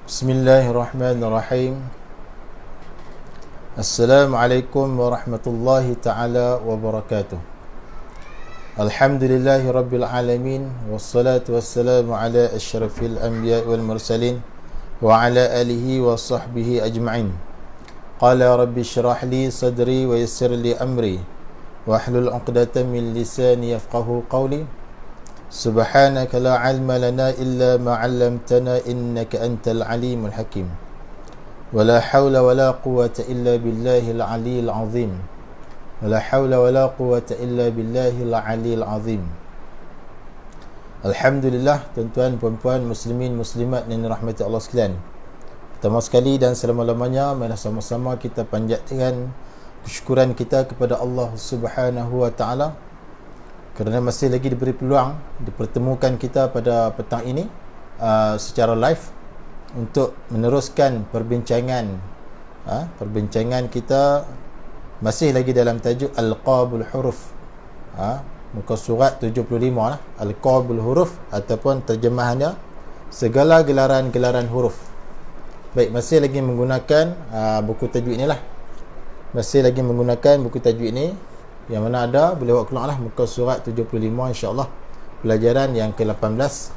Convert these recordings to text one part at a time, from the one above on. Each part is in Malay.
Bismillahirrahmanirrahim. Assalamualaikum warahmatullahi ta'ala wabarakatuh. Alhamdulillahi rabbil alamin. Wassalatu wassalamu ala asyrafil anbiya wal mursalin wa ala alihi wa sahbihi ajma'in. Qala rabbi syrah li sadri wa yassir li amri wahlul 'uqdatam min lisani yafqahu qawli. Subhanaka la ilma lana illa ma 'allamtana innaka antal alimul hakim. Wala haula wala quwwata illa billahil aliyil azim. Wala haula wala quwwata illa billahil aliyil azim. Alhamdulillah, tuan-tuan, puan-puan, muslimin, muslimat yang dirahmati Allah sekalian. Pertama sekali dan selama-lamanya, mari sama-sama kita panjatkan kesyukuran kita kepada Allah Subhanahu wa taala kerana masih lagi diberi peluang dipertemukan kita pada petang ini secara live untuk meneruskan perbincangan kita masih lagi dalam tajuk Alqabul Huruf, muka surat 75 lah, Alqabul Huruf ataupun terjemahannya segala gelaran-gelaran huruf. Baik, masih lagi menggunakan buku tajuk inilah. Masih lagi menggunakan buku tajuk ini, yang mana ada, boleh buat keluar lah, muka surat 75 insyaAllah. Pelajaran yang ke-18,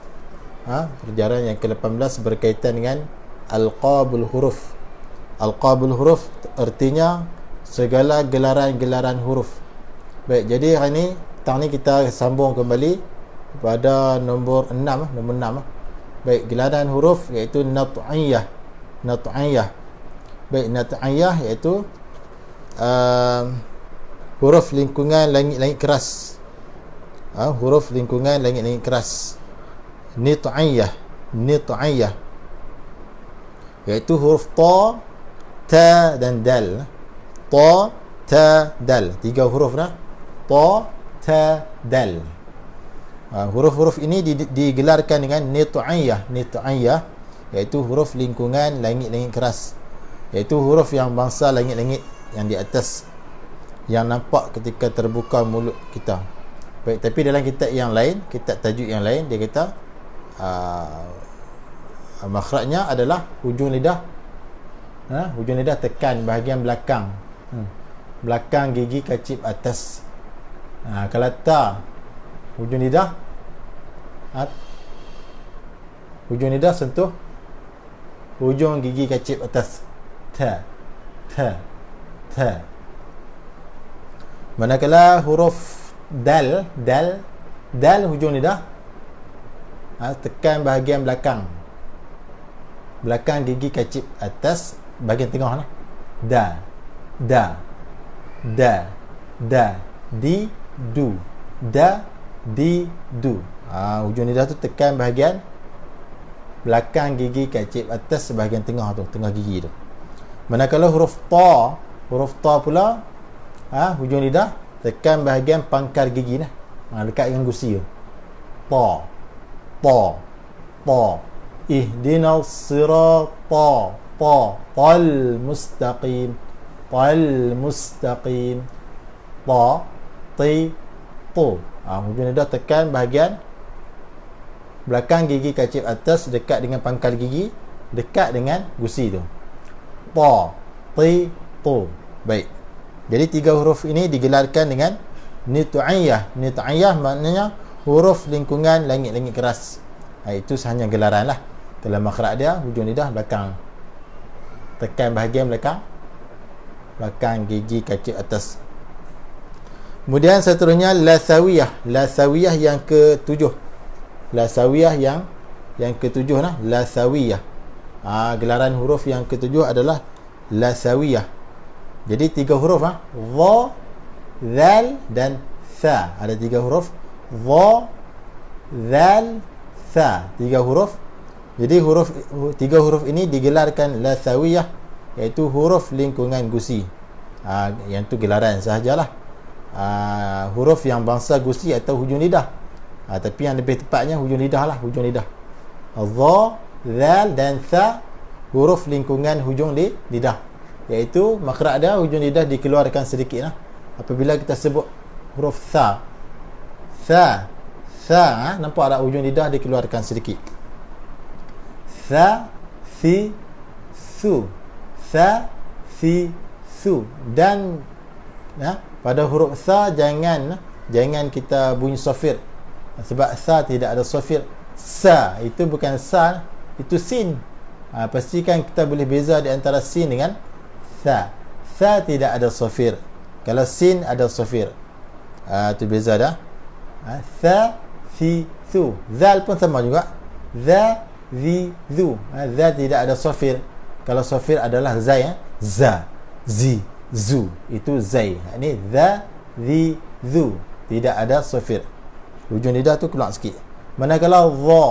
pelajaran yang ke-18 berkaitan dengan Alqabul Huruf. Alqabul Huruf artinya segala gelaran-gelaran huruf. Baik, jadi hari ni, petang ni kita sambung kembali pada nombor 6. Baik, gelaran huruf iaitu Nat'iyah. Baik, Nat'iyah iaitu huruf lingkungan langit-langit keras. Huruf lingkungan langit-langit keras. Nit'iyah iaitu huruf ta, ta dan dal. Ta, ta, dal. 3 huruf dah. Ta, ta, dal. Huruf-huruf ini digelarkan dengan nit'iyah iaitu huruf lingkungan langit-langit keras, iaitu huruf yang bangsa langit-langit yang di atas, yang nampak ketika terbuka mulut kita. Baik, tapi dalam kitab yang lain, kitab tajuk yang lain, dia kata makhrajnya adalah hujung lidah. Hujung lidah tekan bahagian belakang, belakang gigi kacip atas. Kalau tak, hujung lidah sentuh hujung gigi kacip atas. Ta. Manakala huruf dal hujung lidah tekan bahagian belakang gigi kacip atas, bahagian tengah lah. Da, di, du. Da, di, du. Hujung lidah tu tekan bahagian belakang gigi kacip atas, bahagian tengah tu, tengah gigi tu. Manakala huruf ta pula, hujung lidah tekan bahagian pangkal gigi lah, dekat dengan gusi tu. Ta. Ihdinas sirata, tal mustaqim. Ta, ti, tu. Hujung lidah tekan bahagian belakang gigi kacip atas, dekat dengan pangkal gigi, dekat dengan gusi tu. Ta, ti, tu. Baik, jadi 3 huruf ini digelarkan dengan Nit'iyah. Nit'iyah maknanya huruf lingkungan langit-langit keras. Itu hanya gelaran lah. Kalau makhraj dia, hujung lidah belakang, tekan bahagian belakang gigi kacip atas. Kemudian seterusnya Lasawiyah yang ke-7. Lasawiyah yang ke-7 lah. Lasawiyah. Gelaran huruf yang ke-7 adalah Lasawiyah. Jadi 3 huruf, dha, zal dan tha. Ada 3 huruf, dha, zal, tha. 3 huruf. Jadi 3 huruf ini digelarkan Lasawiyah, iaitu huruf lingkungan gusi. Yang tu gelaran sahajalah. Huruf yang bangsa gusi atau hujung lidah. Tapi yang lebih tepatnya hujung lidah lah, hujung lidah. Dha, zal dan tha, huruf lingkungan hujung lidah, iaitu makhraj dia hujung lidah dikeluarkan sedikit lah. Apabila kita sebut huruf tha, Tha, nampak tak hujung lidah dikeluarkan sedikit. Tha, thi, thu. Tha, thi, thu. Dan pada huruf tha jangan kita bunyi sofir, sebab tha tidak ada sofir. Sa itu bukan sa, itu sin. Pastikan kita boleh beza di antara sin dengan tha. Tha tidak ada sofir, kalau sin ada sofir. Itu beza dah. Tha, thi, thu. Zal pun sama juga. Za, zi, zu. Za tidak ada sofir. Kalau sofir adalah zai. Za, zi, zu. Itu zai. Ini za, zi, zu. Tidak ada sofir. Hujung lidah tu keluar sikit. Manakala dha,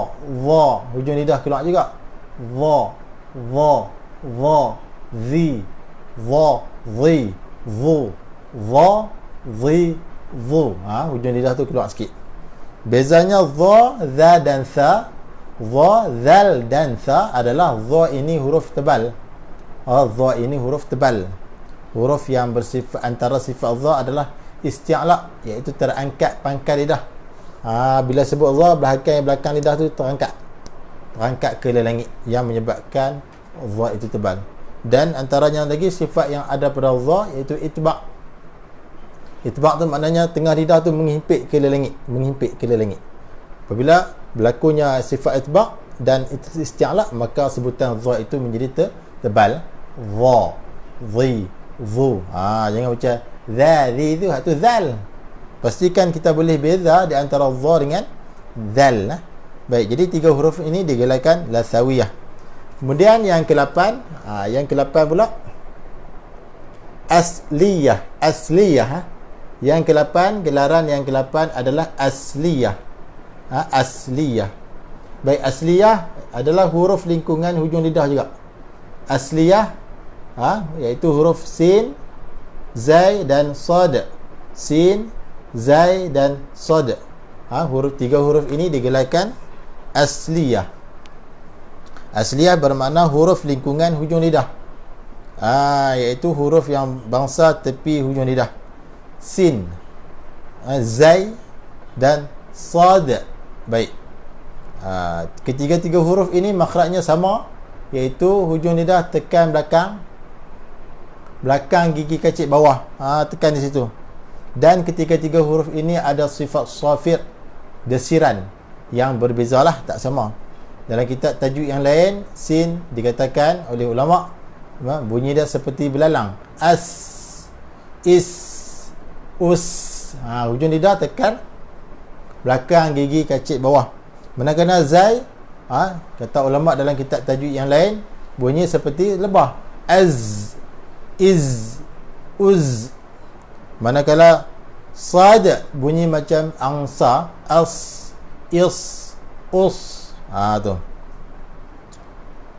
hujung lidah keluar juga. Dha, zi, dha, zi, zu. Dha, zi, zu. Hujung lidah tu keluar sikit. Bezanya dha, za dan tha. Dha, zal dan tha adalah dha ini huruf tebal. Dha ini huruf tebal. Huruf yang bersifat, antara sifat dha adalah isti'la, iaitu terangkat pangkal lidah. Bila sebut dha, belakang lidah tu terangkat ke langit, yang menyebabkan dha itu tebal. Dan antaranya lagi sifat yang ada pada dha iaitu itba'. Itba' tu maknanya tengah lidah tu menghimpit ke langit, Apabila berlakunya sifat itba' dan isti'la, maka sebutan dha itu menjadi tebal. Dha, dhi, zu. Jangan macam za, zi, zu, itu zal. Pastikan kita boleh beza di antara dha dengan zal. Baik, jadi 3 huruf ini digelarkan lasawiyah. Kemudian yang ke-8, pula asliyah. Yang ke-8, gelaran yang ke-8 adalah asliyah. Asliyah. Baik, asliyah adalah huruf lingkungan hujung lidah juga. Asliyah iaitu huruf sin, zai dan sad. Sin, zai dan sad. 3 huruf ini digelarkan asliyah. Asliyah bermakna huruf lingkungan hujung lidah. Iaitu huruf yang bangsa tepi hujung lidah. Sin, zai dan sad. Baik. Ketiga-tiga huruf ini makhrajnya sama, iaitu hujung lidah tekan belakang gigi kacip bawah. Tekan di situ. Dan ketiga-tiga huruf ini ada sifat safir, desiran, yang berbezalah, tak sama. Dalam kitab tajuk yang lain, sin dikatakan oleh ulama bunyi dia seperti belalang. As, is, us. Hujung lidah tekan belakang gigi kacip bawah. Manakala zai, kata ulama dalam kitab tajuk yang lain, bunyi seperti lebah. Az, iz, uz. Manakala sad bunyi macam angsa. As, is, us. Tu.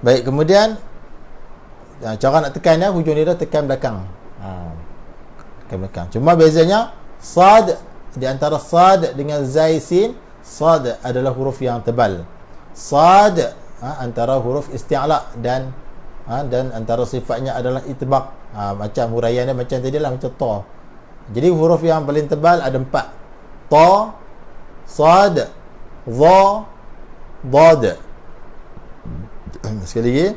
Baik, kemudian cara nak tekan hujung lidah tekan belakang. Tekan belakang. Cuma bezanya sad, di antara sad dengan zai sin, sad adalah huruf yang tebal. Sad antara huruf isti'la dan antara sifatnya adalah itbaq. Macam huraian dia macam tadi lah, macam ta. Jadi huruf yang paling tebal ada 4. Ta, sad, dha, dad. Sekali lagi.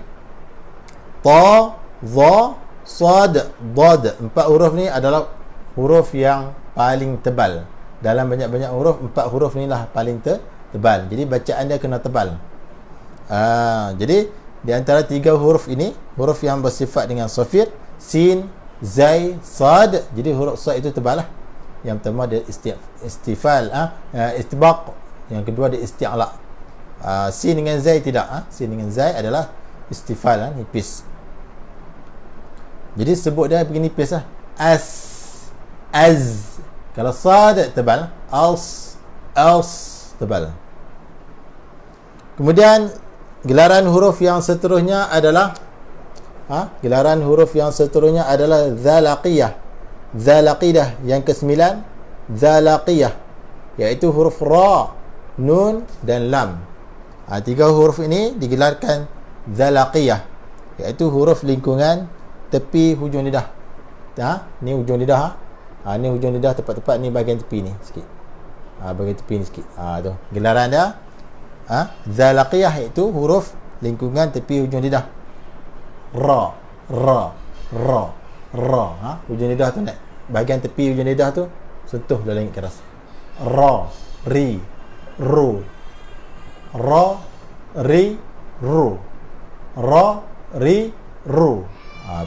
Ta, dha, sad, dad. 4 huruf ni adalah huruf yang paling tebal. Dalam banyak-banyak huruf, 4 huruf ni lah paling tebal. Jadi bacaan dia kena tebal. Jadi di antara 3 huruf ini, huruf yang bersifat dengan safir, sin, zai, sad. Jadi huruf sad itu tebal lah. Yang pertama dia istifal, istibaq. Yang kedua dia isti'la. Sin dengan zai tidak. Sin dengan zai adalah istifal, nipis. Jadi sebut dia begini nipis lah. As, az. Kalau sad tebal, als, tebal. Kemudian gelaran huruf yang seterusnya adalah zalaqiyah. Zalaqidah yang ke-9, zalaqiyah, iaitu huruf ra, nun dan lam. 3 huruf ini digelarkan zalaqiyah, iaitu huruf lingkungan tepi hujung lidah. Ni hujung lidah. Ni hujung lidah, tepat-tepat ni bahagian tepi ni sikit. bagi tepi ni sikit. Tu gelaran dia. Zalaqiyah iaitu huruf lingkungan tepi hujung lidah. Ra, ra, ra, ra. Hujung lidah tu naik. Bahagian tepi hujung lidah tu sentuh dalam langit keras. Ra, ri, ru. Ra, ri, ru. Ra, ri, ru.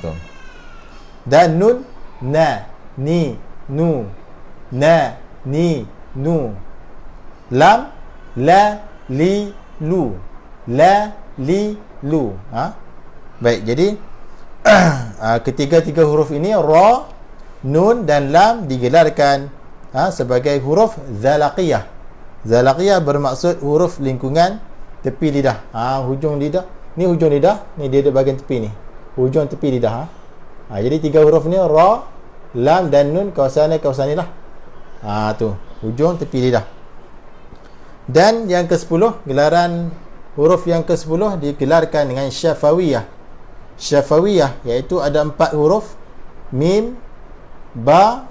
Tu. Dan nun, na, ni, nu. Na, ni, nu. Lam, la, li, lu. La, li, lu. Baik, jadi ketiga-tiga huruf ini, ra, nun dan lam digelarkan sebagai huruf zalaqiyah. Zalaqiyah bermaksud huruf lingkungan tepi lidah. Hujung lidah. Ni hujung lidah, ni dia ada bahagian tepi ni. Hujung tepi lidah. Jadi tiga huruf ni, ra, lam dan nun, kawasan ni lah. Tu, hujung tepi lidah. Dan yang ke-10, gelaran huruf yang ke-10 digelarkan dengan syafawiyah. Syafawiyah iaitu ada 4 huruf, mim, ba,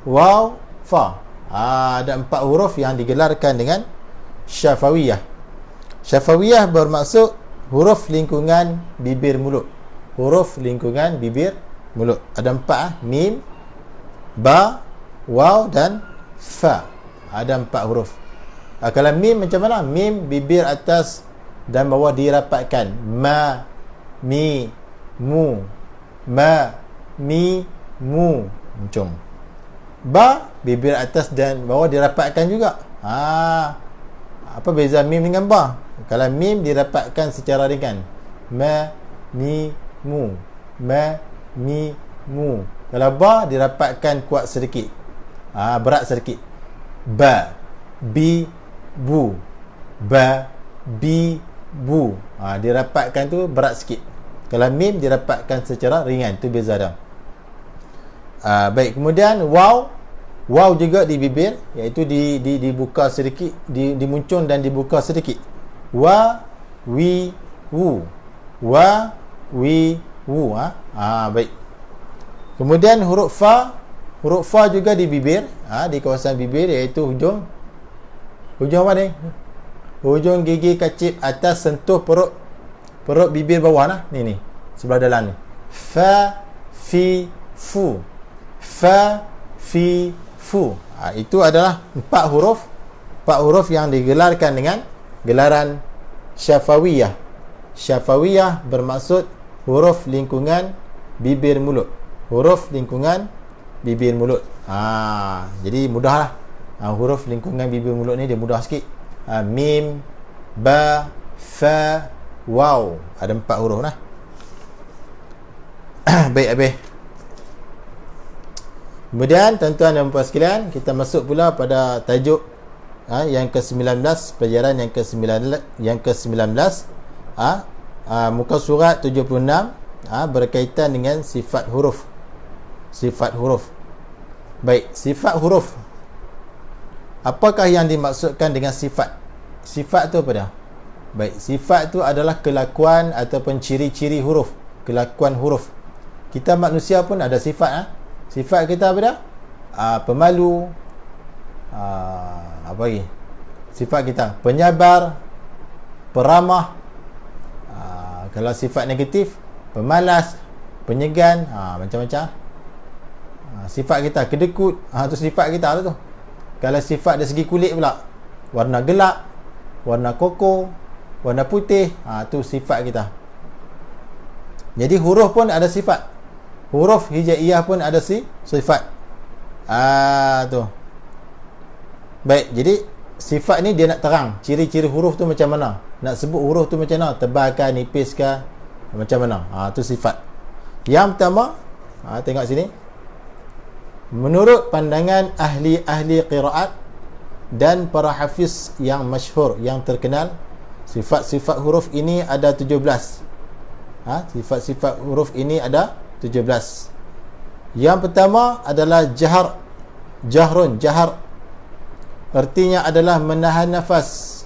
waw, fa. Ada 4 huruf yang digelarkan dengan syafawiyah. Syafawiyah bermaksud huruf lingkungan bibir mulut. Huruf lingkungan bibir mulut. Ada 4, mim, ba, waw dan fa. Ada 4 huruf. Kalau mim macam mana? Mim bibir atas dan bawah dirapatkan. Ma, mi, mu. Ma, mi, mu. Macam. Ba bibir atas dan bawah dirapatkan juga. Apa beza mim dengan ba? Kalau mim dirapatkan secara ringan. Ma, mi, mu. Ma, mi, mu. Kalau ba dirapatkan kuat sedikit. Berat sedikit. Ba, bi, bu. Ba, bi, bu. Dirapatkan tu berat sikit. Kalau mim dirapatkan secara ringan, tu beza dia. Baik, kemudian waw. Waw juga di bibir, iaitu dibuka sedikit, dimuncung dan dibuka sedikit. Wa, wi, wu. Wa, wi, wu. Baik. Kemudian huruf fa. Huruf fa juga di bibir, di kawasan bibir, iaitu hujung apa ni? Hujung gigi kacip atas sentuh perut bibir bawah lah. Ni sebelah dalam ni. Fa, fi, fu. Fa, fi, fu. Itu adalah 4 huruf yang digelarkan dengan gelaran syafawiyah. Syafawiyah bermaksud huruf lingkungan bibir mulut. Huruf lingkungan bibir mulut. Jadi mudahlah. Huruf lingkungan bibir mulut ni dia mudah sikit. Mim, ba, fa, waw. Ada 4 huruf lah. Baik, habis. Kemudian tuan-tuan dan puan sekalian, kita masuk pula pada tajuk yang ke-19, pelajaran yang ke-19, muka surat 76, berkaitan dengan sifat huruf. Sifat huruf. Baik, sifat huruf. Apakah yang dimaksudkan dengan sifat? Sifat tu apa dia? Baik, sifat tu adalah kelakuan ataupun ciri-ciri huruf. Kelakuan huruf. Kita manusia pun ada sifat. Sifat kita apa dia? Pemalu. Apa lagi? Sifat kita penyabar, peramah. Kalau sifat negatif, pemalas, penyegan, macam-macam. Sifat kita kedekut, tu sifat kita tu. Kalau sifat dari segi kulit pula, warna gelap, warna koko, warna putih, tu sifat kita. Jadi huruf pun ada sifat. Huruf hijaiyah pun ada sifat. Tu. Baik, jadi sifat ni dia nak terang ciri-ciri huruf tu macam mana. Nak sebut huruf tu macam mana, tebal kah, nipis kah, macam mana. Tu sifat. Yang pertama, tengok sini. Menurut pandangan ahli-ahli qiraat dan para hafiz yang masyhur, yang terkenal, sifat-sifat huruf ini ada 17. Sifat-sifat huruf ini ada 17. Yang pertama adalah jahar. Jahrun, jahar artinya adalah menahan nafas.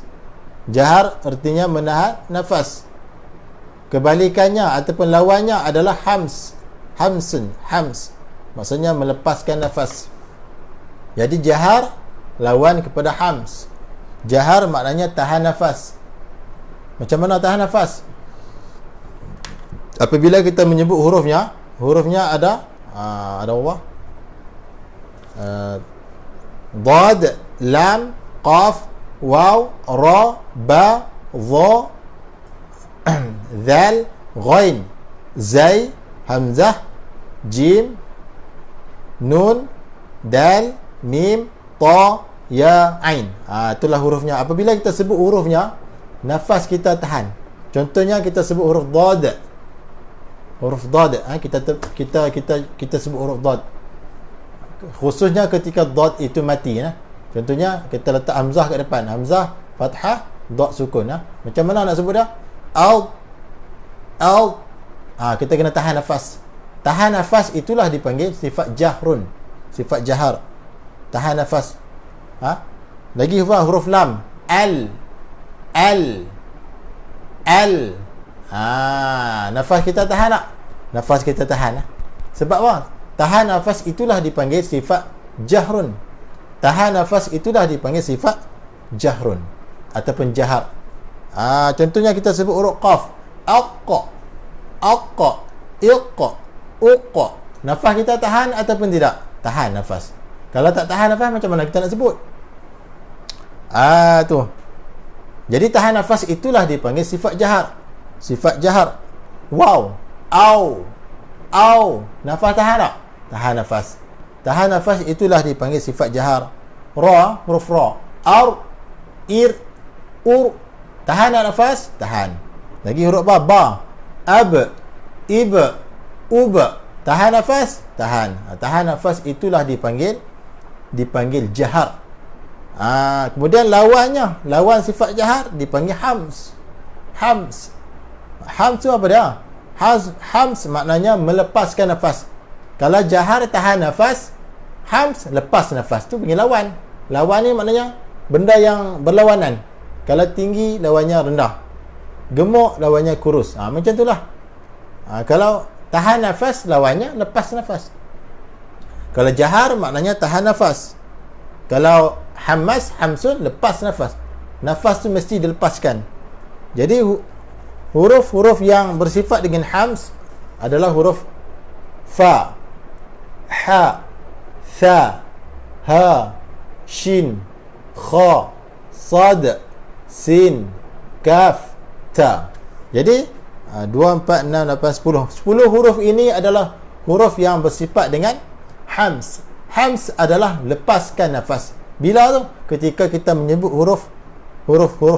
Jahar artinya menahan nafas. Kebalikannya ataupun lawannya adalah hams. Hamsun, hams, maksudnya melepaskan nafas. Jadi jahar lawan kepada hams. Jahar maknanya tahan nafas. Macam mana tahan nafas? Apabila kita menyebut hurufnya ada apa? Dad, lam, qaf, waw, ra, ba, dha, dhal, ghain, zai, hamzah, jim, nun, dal, mim, ta, ya, ain. Itulah hurufnya. Apabila kita sebut hurufnya, nafas kita tahan. Contohnya kita sebut huruf dad. Huruf dad, kita sebut huruf dad. Khususnya ketika dad itu mati, contohnya kita letak hamzah kat depan, hamzah fathah, dad sukun. Macam mana nak sebut dah? Al. Kita kena tahan nafas. Tahan nafas itulah dipanggil sifat jahrun, sifat jahar. Tahan nafas. Lagi huruf lam, al. Nafas kita tahan tak? Nafas kita tahan. Sebab apa? Tahan nafas itulah dipanggil sifat jahrun. Tahan nafas itulah dipanggil sifat jahrun ataupun jahar. Contohnya kita sebut huruf qaf, aqqa, iqqa, uqqa. Nafas kita tahan ataupun tidak? Tahan nafas. Kalau tak tahan nafas, macam mana kita nak sebut? Tu. Jadi tahan nafas itulah dipanggil sifat jahar. Sifat jahar. Wow, au. Nafas tahan tak? Tahan nafas. Tahan nafas itulah dipanggil sifat jahar. Ra, huruf ra. Ar, ir, ur. Tahan tak nafas? Tahan. Lagi huruf ba, ab, ib, ub. Tahan nafas? Tahan. Tahan nafas itulah dipanggil jahar. Kemudian lawan sifat jahar dipanggil hams. Hams tu apa dia? Hams maknanya melepaskan nafas. Kalau jahar tahan nafas, hams lepas nafas. Tu panggil lawan. Lawan ni maknanya benda yang berlawanan. Kalau tinggi lawannya rendah, gemuk lawannya kurus. Macam itulah. Kalau tahan nafas lawannya lepas nafas. Kalau jahar maknanya tahan nafas. Kalau hamsun lepas nafas. Nafas tu mesti dilepaskan. Jadi huruf-huruf yang bersifat dengan hams adalah huruf fa, ha, tha, ha, shin, kha, sad, sin, kaf, ta. Jadi 2, 4, 6, 8, 10 huruf ini adalah huruf yang bersifat dengan hams. Hams adalah lepaskan nafas. Bila tu? Ketika kita menyebut huruf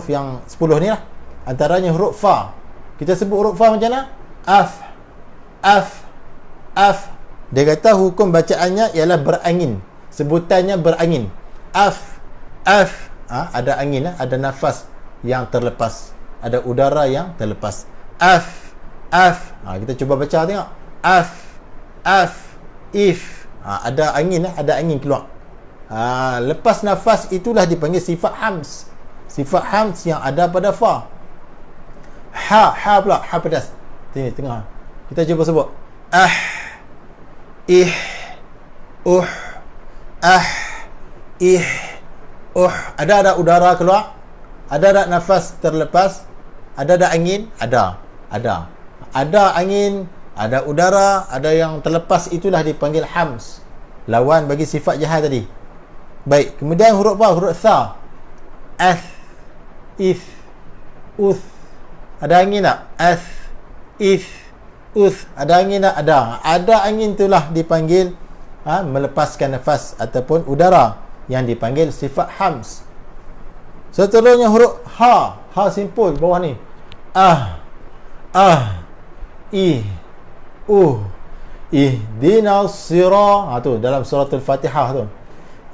yang 10 ni lah. Antaranya huruf fa. Kita sebut huruf fa macam mana? Af. Dia kata hukum bacaannya ialah berangin. Sebutannya berangin. Af. Ada angin, ada nafas yang terlepas, ada udara yang terlepas. Af. Kita cuba baca tengok. Af. If. Ada angin keluar. Lepas nafas itulah dipanggil sifat hams. Sifat hams yang ada pada fa. Ha pula, ha pedas. Sini tengah. Kita cuba sebut. Ih, ih, Ada udara keluar? Ada nafas terlepas? Ada angin? Ada. Ada angin, ada udara, ada yang terlepas, itulah dipanggil hams. Lawan bagi sifat jahar tadi. Baik, kemudian huruf apa? Huruf tha. Ath, if, uth. Ada angin tak? Ath, if, uth. Ada angin tak? Ada angin itulah dipanggil melepaskan nafas ataupun udara, yang dipanggil sifat hams. Seterusnya huruf ha. Ha simpul bawah ni. Ihdinas sira. Tu dalam surah Al-Fatihah tu.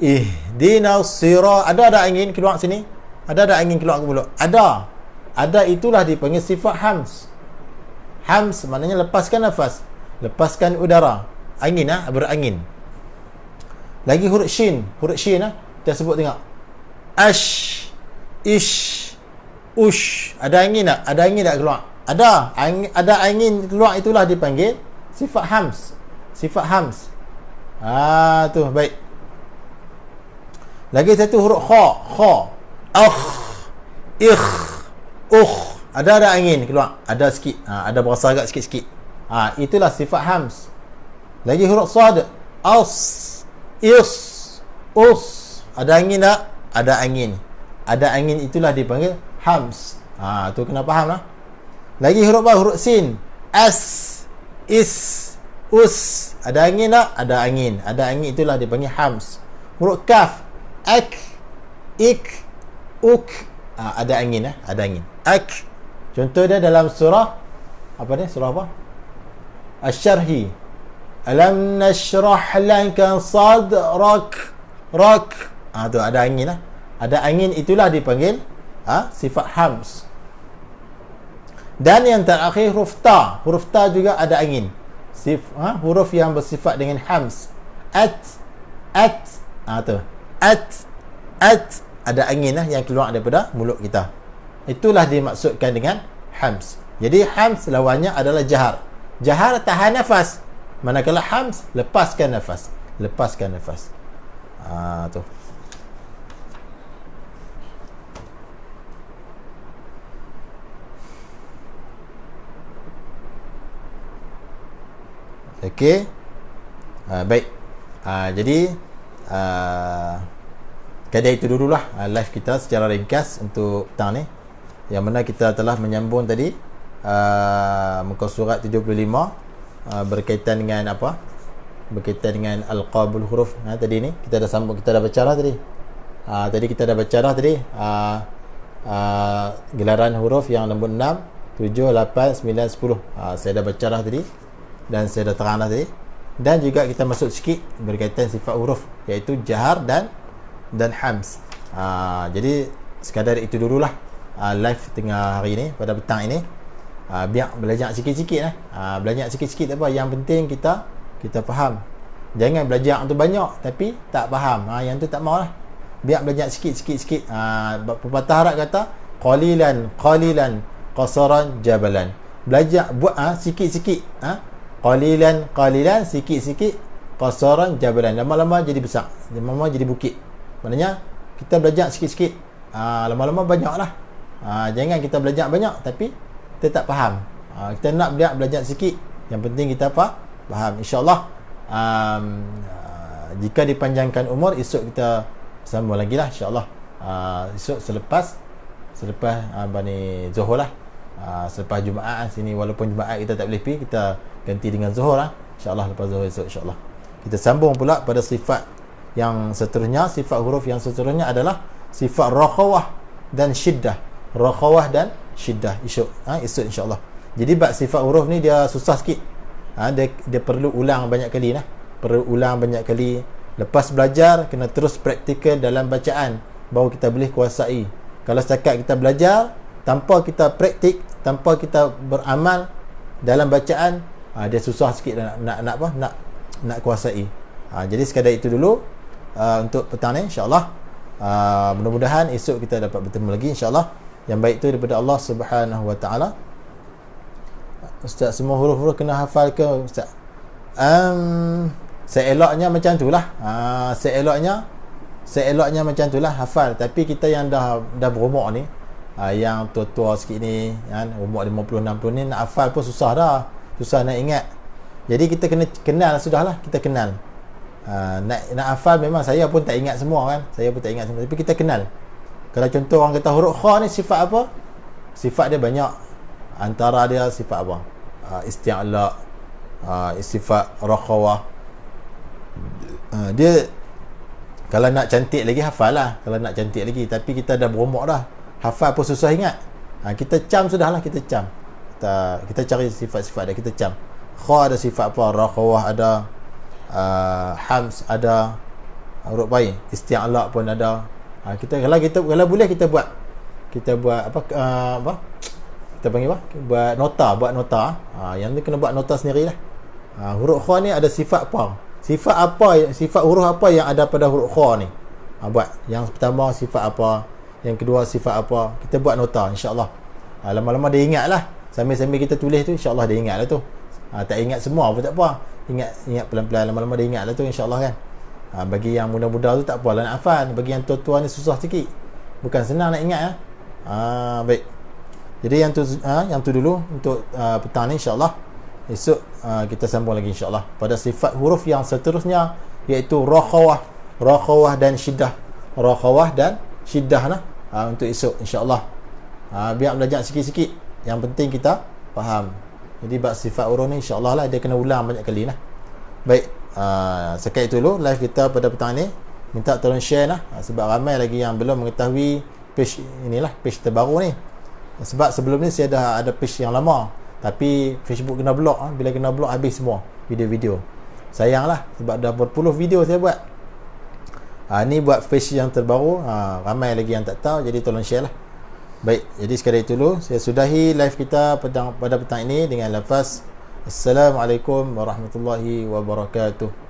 Ihdinas sira. Ada angin keluar sini? Ada angin keluar ke mulut? Ada, itulah dipanggil sifat hams. Hams maknanya lepaskan nafas, lepaskan udara, angin, berangin. Lagi huruf shin. Kita sebut tengok. Ash, ish, ush. Ada angin tak? Ada angin tak keluar? Ada angin keluar, itulah dipanggil sifat hams. Sifat hams. Tu baik. Lagi satu huruf kha. Kha. Akh. Ikh. Ada angin keluar. Ada sikit. Ada berasa agak sikit-sikit. Itulah sifat hams. Lagi huruf sad. As. Is. Us. Ada angin tak? Ada angin. Ada angin, itulah dipanggil hams. Tu kena faham lah. Lagi huruf apa? Huruf sin. As. Is. Us. Ada angin tak? Ada angin. Ada angin, itulah dipanggil hams. Huruf kaf. Ak. Ik. Uk. Ada angin. Ada angin. Ak. Contoh dia dalam surah apa ni? Surah apa? Asy-Syarhi. Alam nashrah laka sadrak. Rak. Tu ada angin lah. Ada angin, itulah dipanggil sifat hams. Dan yang terakhir huruf ta. Huruf ta juga ada angin. Huruf yang bersifat dengan hams. At. Tu. At. Ada angin lah yang keluar daripada mulut kita. Itulah dimaksudkan dengan hams. Jadi hams lawannya adalah jahar. Jahar tahan nafas. Manakala hams lepaskan nafas. Tu. Okey. Baik. Jadi kadang itu dululah live kita secara ringkas untuk petang ni, yang mana kita telah menyambung tadi muka surat 75 berkaitan dengan apa? Berkaitan dengan alqabul huruf. Tadi ni kita dah sambung, kita dah baca dah tadi. Tadi kita dah baca dah tadi gelaran huruf yang nombor 6, 7, 8, 9, 10. Saya dah baca dah tadi dan saya dah terang dah tadi. Dan juga kita masuk sikit berkaitan sifat huruf, iaitu jahar dan hams. Jadi sekadar itu dululah live tengah hari ni, pada petang ini. Biar belajar sikit-sikit lah. Belajar sikit-sikit tak apa, yang penting kita faham. Jangan belajar tu banyak tapi tak faham. Yang tu tak mau lah. Biar belajar sikit-sikit. Pepatah Arab kata qalilan qasaran jabalan. Belajar buat sikit-sikit. Qalilan sikit-sikit, qasaran jabalan. Lama-lama jadi besar, lama-lama jadi bukit. Maknanya kita belajar sikit-sikit, lama-lama banyaklah. Jangan kita belajar banyak tapi kita tak faham. Kita nak belajar sikit, yang penting kita faham. InsyaAllah jika dipanjangkan umur, esok kita sambung lagi lah InsyaAllah. Esok selepas ni Zuhur lah. Selepas Jumaat sini, walaupun Jumaat kita tak boleh pergi, kita ganti dengan Zuhur lah InsyaAllah. Lepas Zuhur esok InsyaAllah kita sambung pula pada sifat yang seterusnya. Sifat huruf yang seterusnya adalah sifat rakhawah dan syiddah. Rakhawah dan syiddah esok InsyaAllah. Jadi bab sifat huruf ni dia susah sikit. Dia perlu ulang banyak kali lah. Lepas belajar kena terus praktikal dalam bacaan, baru kita boleh kuasai. Kalau setakat kita belajar tanpa kita praktik, tanpa kita beramal dalam bacaan, dia susah sikit nak kuasai. Jadi sekadar itu dulu untuk petang ni InsyaAllah. Mudah-mudahan esok kita dapat bertemu lagi InsyaAllah. Yang baik tu daripada Allah Subhanahu Wa Taala. Ustaz, semua huruf-huruf kena hafal ke Ustaz? Seeloknya macam tu lah. Seeloknya macam tu lah, hafal. Tapi kita yang dah berumur ni, yang tua-tua sikit ni, kan, umur 50-60 ni, nak hafal pun susah dah. Susah nak ingat. Jadi kita kena kenal, sudahlah, kita kenal. Nak hafal memang saya pun tak ingat semua kan. Tapi kita kenal. Kalau contoh orang kata huruf kha ni sifat apa? Sifat dia banyak. Antara dia sifat apa? Isti'la, sifat rakhawah. Dia kalau nak cantik lagi hafal lah. Tapi kita dah berumur dah, hafal pun susah ingat. Kita cam sudahlah, kita cam. Kita cari sifat-sifat dia, kita cam. Kha ada sifat apa? Rakhawah ada, hams ada, huruf bayi, isti'la pun ada. Kalau boleh kita buat apa? Kita panggil apa? Buat nota. Yang ni kena buat nota sendirilah. Huruf kha ni ada sifat apa? Sifat huruf apa yang ada pada huruf kha ni? Buat. Yang pertama sifat apa? Yang kedua sifat apa? Kita buat nota insya-Allah. Lama-lama dia ingat lah. Sambil-sambil kita tulis tu insya-Allah dia ingat lah tu. Tak ingat semua pun tak apa. Ingat pelan-pelan, lama-lama dia ingat lah tu insya-Allah kan. Bagi yang muda-muda tu tak apalah nak hafal, bagi yang tua-tua ni susah sikit, bukan senang nak ingat. Baik, jadi yang tu dulu untuk petang ni. InsyaAllah esok kita sambung lagi insyaAllah pada sifat huruf yang seterusnya, iaitu rakhawah dan syiddah. Rakhawah dan syiddah lah, untuk esok insyaAllah. Biar belajar sikit-sikit, yang penting kita faham. Jadi bab sifat huruf ni insyaAllah lah dia kena ulang banyak kali lah. Baik, sekian itu dulu live kita pada petang ni. Minta tolong share lah, sebab ramai lagi yang belum mengetahui page inilah, page terbaru ni. Sebab sebelum ni saya dah ada page yang lama, tapi Facebook kena block. Bila kena block habis semua video-video. Sayang lah, sebab dah berpuluh video saya buat. Ni buat page yang terbaru, ramai lagi yang tak tahu, jadi tolong share lah. Baik, jadi sekadar itu dulu saya sudahi live kita pada petang ini dengan lafaz Assalamualaikum warahmatullahi wabarakatuh.